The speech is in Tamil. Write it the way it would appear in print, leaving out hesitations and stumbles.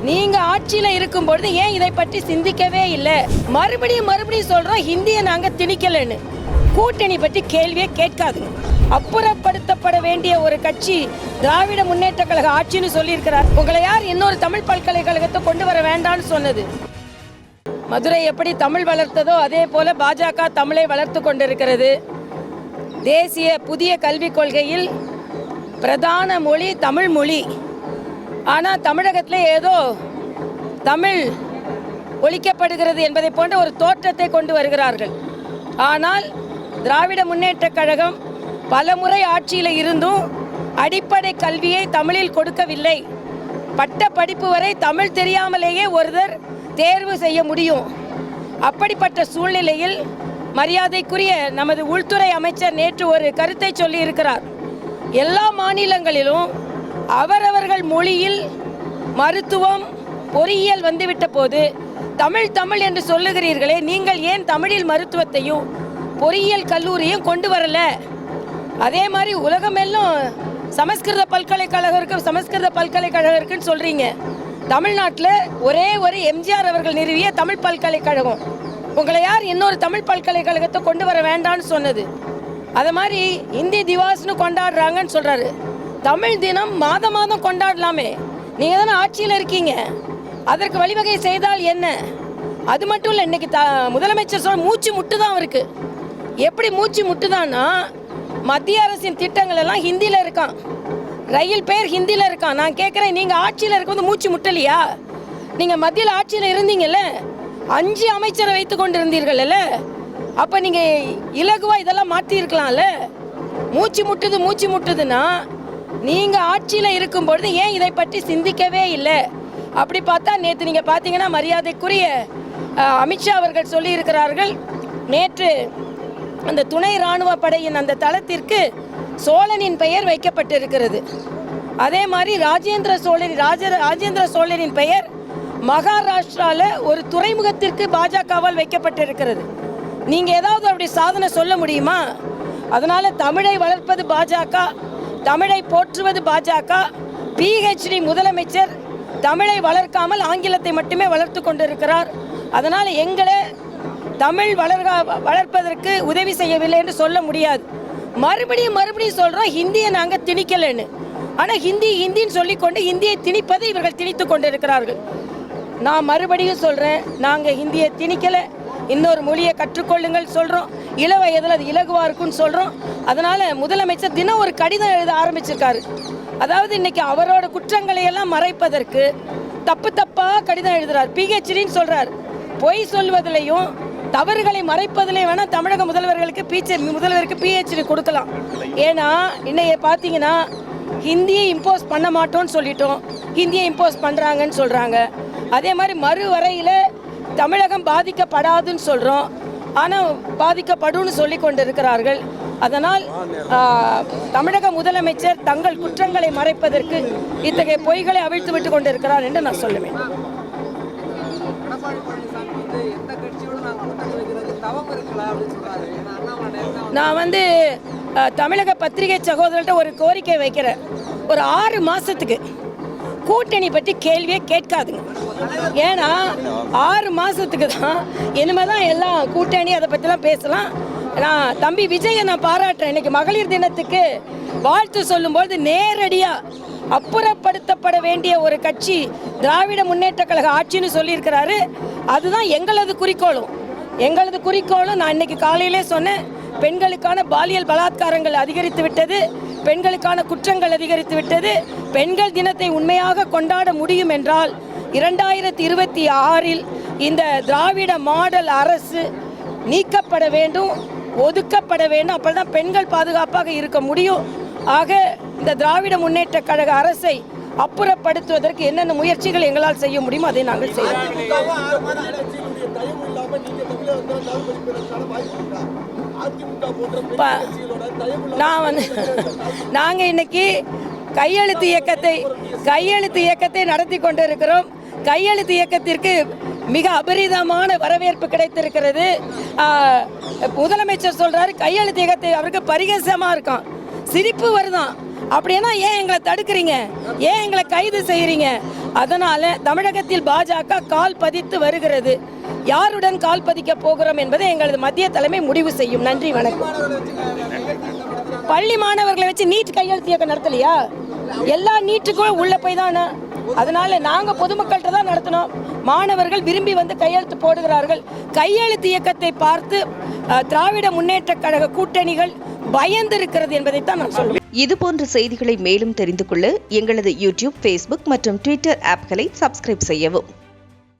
நீங்கள் ஆட்சியில் இருக்கும்பொழுது ஏன் இதை பற்றி சிந்திக்கவே இல்லை? மறுபடியும் சொல்கிறோம் ஹிந்தியை நாங்கள் திணிக்கலைன்னு. கூட்டணி பற்றி கேள்வியே கேட்காதுங்க. அப்புறப்படுத்தப்பட வேண்டிய ஒரு கட்சி திராவிட முன்னேற்ற கழக ஆட்சின்னு சொல்லியிருக்கிறார். உங்களை யார் இன்னொரு தமிழ் பல்கலைக்கழகத்தை கொண்டு வர வேண்டாம்னு சொன்னது? மதுரை எப்படி தமிழ் வளர்த்ததோ அதே போல பாஜக தமிழை வளர்த்து கொண்டிருக்கிறது. தேசிய புதிய கல்விக் கொள்கையில் பிரதான மொழி தமிழ் மொழி. ஆனால் தமிழகத்தில் ஏதோ தமிழ் ஒழிக்கப்படுகிறது என்பதை போன்ற ஒரு தோற்றத்தை கொண்டு வருகிறார்கள். ஆனால் திராவிட முன்னேற்ற கழகம் பலமுறை ஆட்சியில் இருந்தும் அடிப்படை கல்வியை தமிழில் கொடுக்கவில்லை. பட்ட படிப்பு வரை தமிழ் தெரியாமலேயே ஒருவர் தேர்வு செய்ய முடியும். அப்படிப்பட்ட சூழ்நிலையில் மரியாதைக்குரிய நமது உள்துறை அமைச்சர் நேற்று ஒரு கருத்தை சொல்லி இருக்கிறார். எல்லா மாநிலங்களிலும் அவரவர்கள் மொழியில் மருத்துவம் பொறியியல் வந்துவிட்ட போது தமிழ் என்று சொல்லுகிறீர்களே, நீங்கள் ஏன் தமிழில் மருத்துவத்தையும் பொறியியல் கல்லூரியும் கொண்டு வரல? அதே மாதிரி உலகமெல்லாம் சமஸ்கிருத பல்கலைக்கழகம் இருக்குன்னு சொல்றீங்க. தமிழ்நாட்டில் ஒரே ஒரு எம்ஜிஆர் அவர்கள் நிறுவிய தமிழ் பல்கலைக்கழகம். உங்களை யார் இன்னொரு தமிழ் பல்கலைக்கழகத்தை கொண்டு வர வேண்டாம்னு சொன்னது? அதை மாதிரி இந்தி திவாஸ்னு கொண்டாடுறாங்கன்னு சொல்றாரு. தமிழ் தினம் மாதம் கொண்டாடலாமே. நீங்க தானே ஆட்சியில் இருக்கீங்க, அதற்கு வழிவகை செய்தால் என்ன? அது மட்டும் இல்லை, இன்னைக்கு முதலமைச்சர் சொல்ல மூச்சு முட்டுதான் இருக்கு. எப்படி மூச்சு முட்டுதான்னா, மத்திய அரசின் திட்டங்கள் எல்லாம் ஹிந்தியில் இருக்கான், ரயில் பேர் ஹிந்தியில் இருக்கான். நான் கேட்குறேன், நீங்கள் ஆட்சியில் இருக்கும்போது மூச்சு முட்டலையா? நீங்கள் மத்தியில் ஆட்சியில் இருந்தீங்கல்ல, 5 அமைச்சரை வைத்து கொண்டு இருந்தீர்கள்ல, அப்போ நீங்கள் இலகுவாக இதெல்லாம் மாற்றிருக்கலாம்ல. மூச்சு முட்டுதுன்னா நீங்கள் ஆட்சியில் இருக்கும்பொழுது ஏன் இதை பற்றி சிந்திக்கவே இல்லை? அப்படி பார்த்தா நேற்று நீங்கள் பார்த்தீங்கன்னா மரியாதைக்குரிய அமித்ஷா அவர்கள் சொல்லியிருக்கிறார்கள், நேற்று அந்த துணை இராணுவ படையின் அந்த தளத்திற்கு சோழனின் பெயர் வைக்கப்பட்டிருக்கிறது. அதே மாதிரி ராஜேந்திர சோழனின் பெயர் மகாராஷ்டிராவில் ஒரு துறைமுகத்திற்கு பாஜகவால் வைக்கப்பட்டிருக்கிறது. நீங்கள் ஏதாவது அப்படி சாதனை சொல்ல முடியுமா? அதனால் தமிழை வளர்ப்பது பாஜக, தமிழை போற்றுவது பாஜக. PhD முதலமைச்சர் தமிழை வளர்க்காமல் ஆங்கிலத்தை மட்டுமே வளர்த்து கொண்டிருக்கிறார். அதனால் எங்களை தமிழ் வளர்ப்பதற்கு உதவி செய்யவில்லை என்று சொல்ல முடியாது. மறுபடியும் சொல்கிறோம் ஹிந்தியை நாங்கள் திணிக்கலைன்னு. ஆனால் ஹிந்தின்னு சொல்லிக்கொண்டு ஹிந்தியை திணிப்பதை இவர்கள் திணித்து கொண்டிருக்கிறார்கள். நான் மறுபடியும் சொல்கிறேன், நாங்கள் ஹிந்தியை திணிக்கலை, இன்னொரு மொழியை கற்றுக்கொள்ளுங்கள் சொல்கிறோம். இளவயதில் அது இலகுவாக இருக்குன்னு சொல்கிறோம். அதனால் முதலமைச்சர் தினம் ஒரு கடிதம் எழுத ஆரம்பிச்சிருக்காரு. அதாவது இன்னைக்கு அவரோட குற்றங்களை எல்லாம் மறைப்பதற்கு தப்பாக கடிதம் எழுதுறார். PhDன்னு சொல்கிறார். பொய் சொல்வதிலையும் தவறுகளை மறைப்பதிலையும் வேணால் தமிழக முதல்வருக்கு PhD கொடுக்கலாம். ஏன்னா இன்னைக்கு பார்த்தீங்கன்னா ஹிந்தியை இம்போஸ் பண்ண மாட்டோம்னு சொல்லிட்டோம், ஹிந்தியை இம்போஸ் பண்ணுறாங்கன்னு சொல்கிறாங்க. அதே மாதிரி மறுவரையில் தமிழகம் பாதிக்கப்படாதுன்னு சொல்கிறோம், ஆனால் பாதிக்கப்படும்னு சொல்லி கொண்டு இருக்கிறார்கள். அதனால் தமிழக முதலமைச்சர் தங்கள் குற்றங்களை மறைப்பதற்கு இத்தகைய பொய்களை அவிழ்த்து விட்டு கொண்டிருக்கிறார் என்று நான் சொல்லுவேன். நான் தமிழக பத்திரிகை சகோதரர்கிட்ட ஒரு கோரிக்கை வைக்கிறேன். ஒரு 6 மாதத்துக்கு கூட்டணி பற்றி கேள்வியே கேட்காதுங்க. ஏன்னா 6 மாதத்துக்கு தான் இனிமேல் தான் எல்லாம் கூட்டணி அதை பற்றிலாம் பேசலாம். நான் தம்பி விஜயை நான் பாராட்டுறேன். இன்னைக்கு மகளிர் தினத்துக்கு வாழ்த்து சொல்லும்போது நேரடியாக அப்புறப்படுத்தப்பட வேண்டிய ஒரு கட்சி திராவிட முன்னேற்ற கழக ஆட்சின்னு சொல்லியிருக்கிறாரு. அதுதான் எங்களது குறிக்கோளும் நான் இன்னைக்கு காலையிலே சொன்னேன். பெண்களுக்கான பாலியல் பலாத்காரங்கள் அதிகரித்து விட்டது, பெண்களுக்கான குற்றங்கள் அதிகரித்து விட்டது. பெண்கள் தினத்தை உண்மையாக கொண்டாட முடியும் என்றால் 2026இல் இந்த திராவிட மாடல் அரசு நீக்கப்பட வேண்டும், ஒதுக்கப்பட வேண்டும். அப்பதான் பெண்கள் பாதுகாப்பாக இருக்க முடியும். ஆக இந்த திராவிட முன்னேற்ற கழக அரசை அப்புறப்படுத்துவதற்கு என்னென்ன முயற்சிகள் எங்களால் செய்ய முடியுமோ அதை நாங்கள் செய்வோம். நாங்கள் இன்னைக்கு கையெழுத்து இயக்கத்தை நடத்தி கொண்டிருக்கிறோம். கையெழுத்து இயக்கத்திற்கு மிக அபரிதமான வரவேற்பு கிடைத்திருக்கிறது. முதலமைச்சர் சொல்றாரு கையெழுத்து இயக்கத்தை அவருக்கு பரிகசமாக இருக்கான். சிரிப்பு வருதான். அப்படின்னா ஏன் எங்களை தடுக்கிறீங்க, ஏன் எங்களை கைது செய்கிறீங்க? அதனால தமிழகத்தில் பாஜக கால் பதித்து வருகிறது. யாருடன் கால் பதிக்க போகிறோம் என்பதை எங்களது மத்திய தலைமை முடிவு செய்யும். நன்றி, வணக்கம். பள்ளி மாணவர்களை வச்சு நீட் கையெழுத்து இயக்கம் நடத்தலையா? எல்லா நீட்டுக்கும் உள்ள போய் தானே. அதனால நாங்க பொதுமக்கள்கிட்ட தான் நடத்தினோம். மாணவர்கள் விரும்பி வந்து கையெழுத்து போடுகிறார்கள். கையெழுத்து இயக்கத்தை பார்த்து திராவிட முன்னேற்ற கழக கூட்டணிகள் பயந்து இருக்கிறது என்பதைத்தான் நான் சொல்லுவேன். இதுபோன்ற செய்திகளை மேலும் தெரிந்து கொள்ள எங்களது யூடியூப், ஃபேஸ்புக் மற்றும் ட்விட்டர் ஆப்களை சப்ஸ்கிரைப் செய்யவும்.